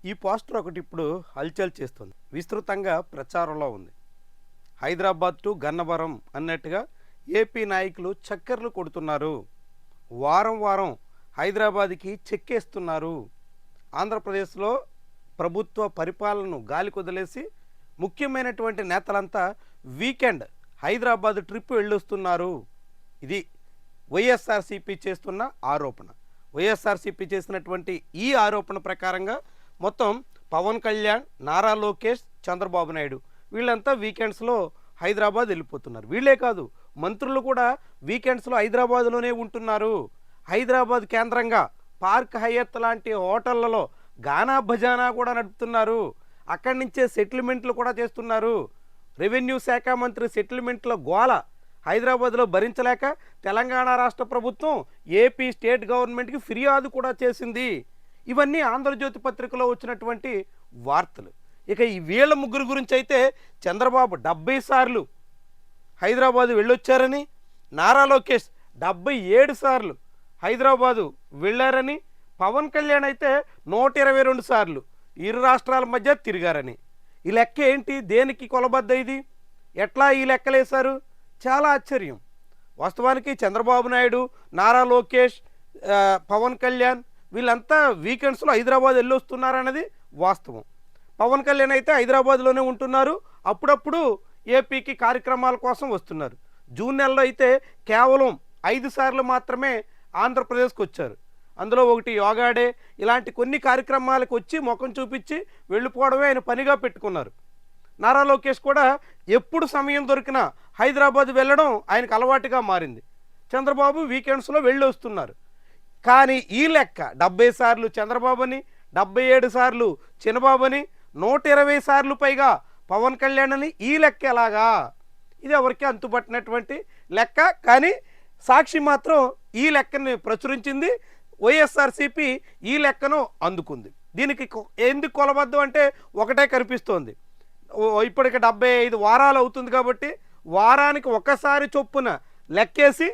ఈ పోస్టర్ ఒకటి ఇప్పుడు హల్చల్ చేస్తుంది, విస్తృతంగా ప్రచారంలో ఉంది. హైదరాబాద్ టు గన్నవరం అన్నట్టుగా ఏపీ నాయకులు చక్కర్లు కొడుతున్నారు. వారం వారం హైదరాబాద్కి చెక్కేస్తున్నారు. ఆంధ్రప్రదేశ్లో ప్రభుత్వ పరిపాలనను గాలి కుదిలేసి ముఖ్యమైనటువంటి నేతలంతా వీకెండ్ హైదరాబాద్ ట్రిప్ వెళ్ళొస్తున్నారు. ఇది వైఎస్ఆర్సీపీ చేస్తున్న ఆరోపణ. వైఎస్ఆర్సీపీ చేసినటువంటి ఈ ఆరోపణ ప్రకారంగా మొత్తం పవన్ కళ్యాణ్, నారా లోకేష్, చంద్రబాబు నాయుడు వీళ్ళంతా వీకెండ్స్లో హైదరాబాద్ వెళ్ళిపోతున్నారు. వీళ్ళే కాదు, మంత్రులు కూడా వీకెండ్స్లో హైదరాబాద్లోనే ఉంటున్నారు. హైదరాబాద్ కేంద్రంగా పార్క్ హయత్ లాంటి హోటళ్లలో గానా భజానా కూడా నడుపుతున్నారు. అక్కడి నుంచే సెటిల్మెంట్లు కూడా చేస్తున్నారు. రెవెన్యూ శాఖ మంత్రి సెటిల్మెంట్ల గోల హైదరాబాద్లో భరించలేక తెలంగాణ రాష్ట్ర ప్రభుత్వం ఏపీ స్టేట్ గవర్నమెంట్కి ఫిర్యాదు కూడా చేసింది. ఇవన్నీ ఆంధ్రజ్యోతి పత్రికలో వచ్చినటువంటి వార్తలు. ఇక ఈ వీళ్ళ ముగ్గురు గురించి అయితే చంద్రబాబు 70 సార్లు హైదరాబాదు వెళ్ళొచ్చారని, నారా లోకేష్ 77 సార్లు హైదరాబాదు వెళ్ళారని, పవన్ కళ్యాణ్ అయితే 122 సార్లు ఇరు రాష్ట్రాల మధ్య తిరిగారని. ఈ లెక్క ఏంటి? దేనికి కొలబద్ద ఇది? ఎట్లా ఈ లెక్కలేశారు? చాలా ఆశ్చర్యం. వాస్తవానికి చంద్రబాబు నాయుడు, నారా లోకేష్, పవన్ కళ్యాణ్ వీళ్ళంతా వీకెండ్స్లో హైదరాబాద్ వెళ్ళొస్తున్నారన్నది వాస్తవం. పవన్ కళ్యాణ్ అయితే హైదరాబాద్లోనే ఉంటున్నారు. అప్పుడప్పుడు ఏపీకి కార్యక్రమాల కోసం వస్తున్నారు. జూన్ నెలలో అయితే కేవలం 5 సార్లు మాత్రమే ఆంధ్రప్రదేశ్కి వచ్చారు. అందులో ఒకటి యోగా డే. ఇలాంటి కొన్ని కార్యక్రమాలకు వచ్చి ముఖం చూపించి వెళ్ళిపోవడమే ఆయన పనిగా పెట్టుకున్నారు. నారా లోకేష్ కూడా ఎప్పుడు సమయం దొరికినా హైదరాబాద్ వెళ్ళడం ఆయనకు అలవాటుగా మారింది. చంద్రబాబు వీకెండ్స్లో వెళ్ళి వస్తున్నారు. కానీ ఈ లెక్క 70 సార్లు చంద్రబాబు అని, 77 సార్లు చిన్నబాబు అని, 120 సార్లు పైగా పవన్ కళ్యాణ్ అని, ఈ లెక్క ఎలాగా? ఇది ఎవరికి అంతుపట్టినటువంటి లెక్క. కానీ సాక్షి మాత్రం ఈ లెక్కని ప్రచురించింది. వైఎస్ఆర్సీపీ ఈ లెక్కను అందుకుంది. దీనికి ఎందుకు కొలబద్దు అంటే ఒకటే కనిపిస్తోంది. ఇప్పటికి 75 వారాలు అవుతుంది కాబట్టి వారానికి ఒకసారి చొప్పున లెక్కేసి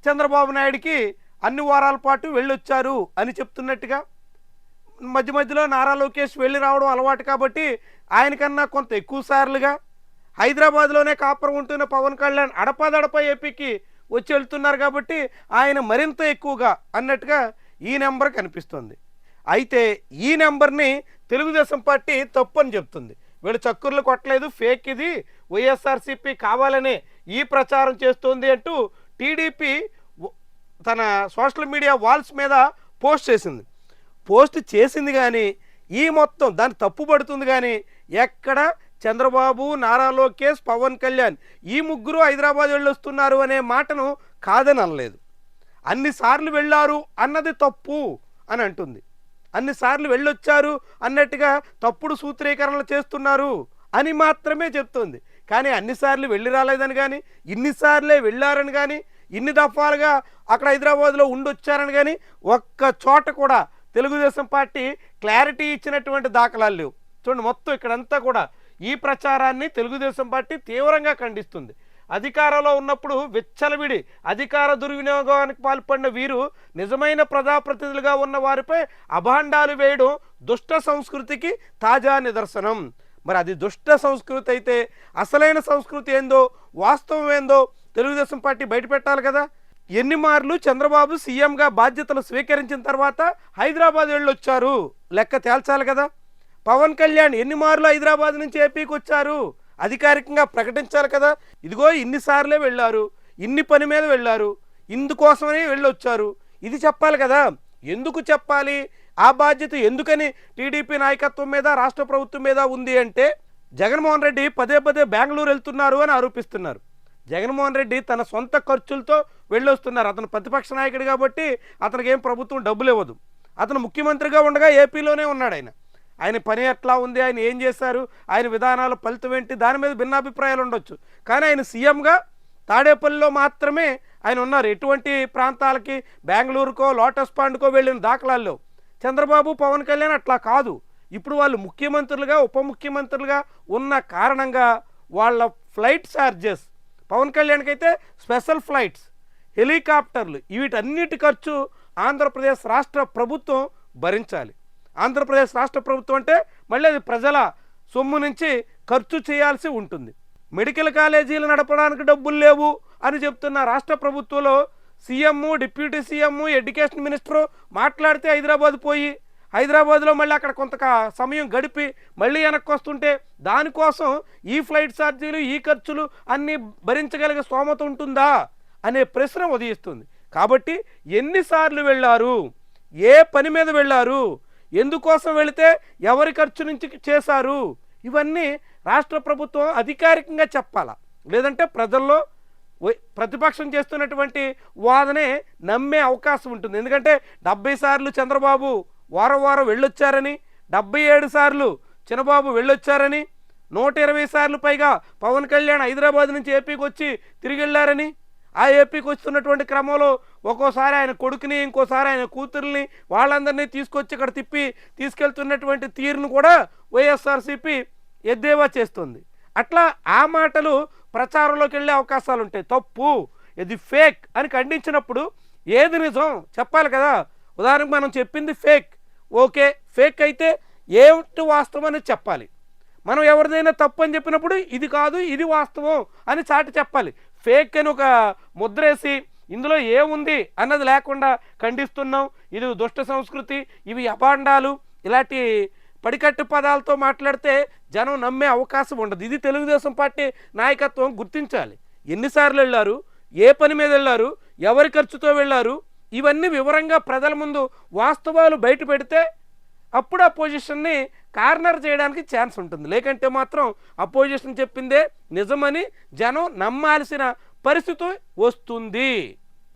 చంద్రబాబు నాయుడికి అన్ని వారాల పాటు వెళ్ళొచ్చారు అని చెప్తున్నట్టుగా, మధ్య మధ్యలో నారా లోకేష్ వెళ్ళి రావడం అలవాటు కాబట్టి ఆయనకన్నా కొంత ఎక్కువ సార్లుగా, హైదరాబాద్లోనే కాపురం ఉంటున్న పవన్ కళ్యాణ్ అడపాదడప ఏపీకి వచ్చి వెళ్తున్నారు కాబట్టి ఆయన మరింత ఎక్కువగా అన్నట్టుగా ఈ నెంబర్ కనిపిస్తుంది. అయితే ఈ నెంబర్ని తెలుగుదేశం పార్టీ తప్పు అని చెప్తుంది. వీళ్ళు చక్కర్లు కొట్టలేదు, ఫేక్ ఇది, వైఎస్ఆర్సీపీ కావాలనే ఈ ప్రచారం చేస్తుంది అంటూ టీడీపీ తన సోషల్ మీడియా వాల్స్ మీద పోస్ట్ చేసింది కానీ ఈ మొత్తం దాన్ని తప్పుపడుతుంది. కానీ ఎక్కడ చంద్రబాబు, నారా లోకేష్, పవన్ కళ్యాణ్ ఈ ముగ్గురు హైదరాబాద్ వెళ్ళొస్తున్నారు అనే మాటను కాదని అనలేదు. అన్నిసార్లు వెళ్ళారు అన్నది తప్పు అని అంటుంది. అన్నిసార్లు వెళ్ళొచ్చారు అన్నట్టుగా తప్పుడు సూత్రీకరణలు చేస్తున్నారు అని మాత్రమే చెప్తుంది. కానీ అన్నిసార్లు వెళ్ళి రాలేదని కానీ, ఇన్నిసార్లే వెళ్ళారని కానీ, ఇన్ని దఫాలుగా అక్కడ హైదరాబాద్లో ఉండొచ్చారని కానీ ఒక్క చోట కూడా తెలుగుదేశం పార్టీ క్లారిటీ ఇచ్చినటువంటి దాఖలాలు లేవు. చూడండి, మొత్తం ఇక్కడంతా కూడా ఈ ప్రచారాన్ని తెలుగుదేశం పార్టీ తీవ్రంగా ఖండిస్తుంది. అధికారంలో ఉన్నప్పుడు విచ్చలవిడి అధికార దుర్వినియోగానికి పాల్పడిన వీరు నిజమైన ప్రజాప్రతినిధులుగా ఉన్న వారిపై అభాండాలు వేయడం దుష్ట సంస్కృతికి తాజా నిదర్శనం. మరి అది దుష్ట సంస్కృతి అయితే అసలైన సంస్కృతి ఏందో, వాస్తవం ఏందో తెలుగుదేశం పార్టీ బయటపెట్టాలి కదా. ఎన్ని మార్లు చంద్రబాబు సీఎంగా బాధ్యతలు స్వీకరించిన తర్వాత హైదరాబాద్ వెళ్ళొచ్చారు లెక్క తేల్చాలి కదా. పవన్ కళ్యాణ్ ఎన్ని మార్లు హైదరాబాద్ నుంచి ఏపీకి వచ్చారు అధికారికంగా ప్రకటించాలి కదా. ఇదిగో ఇన్నిసార్లే వెళ్ళారు, ఇన్ని పని మీద వెళ్ళారు, ఇందుకోసమని వెళ్ళొచ్చారు, ఇది చెప్పాలి కదా. ఎందుకు చెప్పాలి? ఆ బాధ్యత ఎందుకని టీడీపీ నాయకత్వం మీద, రాష్ట్ర ప్రభుత్వం మీద ఉంది అంటే జగన్మోహన్ రెడ్డి పదే పదే బెంగళూరు వెళ్తున్నారు అని ఆరోపిస్తున్నారు. జగన్మోహన్ రెడ్డి తన సొంత ఖర్చులతో వెళ్ళొస్తున్నారు. అతను ప్రతిపక్ష నాయకుడు కాబట్టి అతనికి ఏం ప్రభుత్వం డబ్బులు ఇవ్వదు. అతను ముఖ్యమంత్రిగా ఉండగా ఏపీలోనే ఉన్నాడు. ఆయన పని ఎట్లా ఉంది, ఆయన ఏం చేశారు, ఆయన విధానాల ఫలితం ఏంటి, దాని మీద భిన్నాభిప్రాయాలు ఉండొచ్చు. కానీ ఆయన సీఎంగా తాడేపల్లిలో మాత్రమే ఆయన ఉన్నారు. ఎటువంటి ప్రాంతాలకి బెంగళూరుకో లోటస్ పాండ్కో వెళ్ళిన దాఖలాల్లో చంద్రబాబు, పవన్ కళ్యాణ్ అట్లా కాదు. ఇప్పుడు వాళ్ళు ముఖ్యమంత్రులుగా, ఉప ముఖ్యమంత్రులుగా ఉన్న కారణంగా వాళ్ళ ఫ్లైట్ ఛార్జెస్, పవన్ కళ్యాణ్కి అయితే స్పెషల్ ఫ్లైట్స్, హెలికాప్టర్లు, వీటన్నిటి ఖర్చు ఆంధ్రప్రదేశ్ రాష్ట్ర ప్రభుత్వం భరించాలి. ఆంధ్రప్రదేశ్ రాష్ట్ర ప్రభుత్వం అంటే మళ్ళీ అది ప్రజల సొమ్ము నుంచి ఖర్చు చేయాల్సి ఉంటుంది. మెడికల్ కాలేజీలు నడపడానికి డబ్బులు లేవు అని చెప్తున్న రాష్ట్ర ప్రభుత్వంలో CM, deputy CM, education minister మాట్లాడితే హైదరాబాద్ పోయి హైదరాబాద్లో మళ్ళీ అక్కడ కొంత సమయం గడిపి మళ్ళీ వెనక్కి వస్తుంటే దానికోసం ఈ ఫ్లైట్ ఛార్జీలు, ఈ ఖర్చులు అన్నీ భరించగలిగే స్తోమత ఉంటుందా అనే ప్రశ్న ఉదయిస్తుంది. కాబట్టి ఎన్నిసార్లు వెళ్ళారు, ఏ పని మీద వెళ్ళారు, ఎందుకోసం వెళితే ఎవరి ఖర్చు నుంచి చేశారు, ఇవన్నీ రాష్ట్ర ప్రభుత్వం అధికారికంగా చెప్పాలా. లేదంటే ప్రజల్లో ప్రతిపక్షం చేస్తున్నటువంటి వాదనే నమ్మే అవకాశం ఉంటుంది. ఎందుకంటే 70 సార్లు చంద్రబాబు వారం వారం వెళ్ళొచ్చారని, 77 సార్లు చిన్నబాబు వెళ్ళొచ్చారని, 120 సార్లు పైగా పవన్ కళ్యాణ్ హైదరాబాద్ నుంచి ఏపీకి వచ్చి తిరిగి వెళ్ళారని, ఆ ఏపీకి వస్తున్నటువంటి క్రమంలో ఒక్కోసారి ఆయన కొడుకుని, ఇంకోసారి ఆయన కూతుర్ని, వాళ్ళందరినీ తీసుకొచ్చి ఇక్కడ తిప్పి తీసుకెళ్తున్నటువంటి తీరును కూడా వైఎస్ఆర్సీపీ ఎద్దేవా చేస్తుంది. అట్లా ఆ మాటలు ప్రచారంలోకి వెళ్ళే అవకాశాలు ఉంటాయి. తప్పు, ఇది ఫేక్ అని ఖండించినప్పుడు ఏది నిజం చెప్పాలి కదా. ఉదాహరణకు మనం చెప్పింది ఫేక్, ఓకే, ఫేక్ అయితే ఏమిటి వాస్తవం అని చెప్పాలి. మనం ఎవరిదైనా తప్పు అని చెప్పినప్పుడు ఇది కాదు, ఇది వాస్తవం అని చాటి చెప్పాలి. ఫేక్ అని ఒక ముద్రేసి ఇందులో ఏముంది అన్నది లేకుండా ఖండిస్తున్నాం, ఇది దుష్ట సంస్కృతి, ఇవి అభాండాలు, ఇలాంటి పడికట్టు పదాలతో మాట్లాడితే జనం నమ్మే అవకాశం ఉండదు. ఇది తెలుగుదేశం పార్టీ నాయకత్వం గుర్తించాలి. ఎన్నిసార్లు వెళ్ళారు, ఏ పని మీద వెళ్ళారు, ఎవరి ఖర్చుతో వెళ్ళారు, ఇవన్నీ వివరంగా ప్రజల ముందు వాస్తవాలు బయట పెడితే అప్పుడు అపోజిషన్ని కార్నర్ చేయడానికి ఛాన్స్ ఉంటుంది. లేకంటే మాత్రం అపోజిషన్ చెప్పిందే నిజమని జనం నమ్మాల్సిన పరిస్థితి వస్తుంది.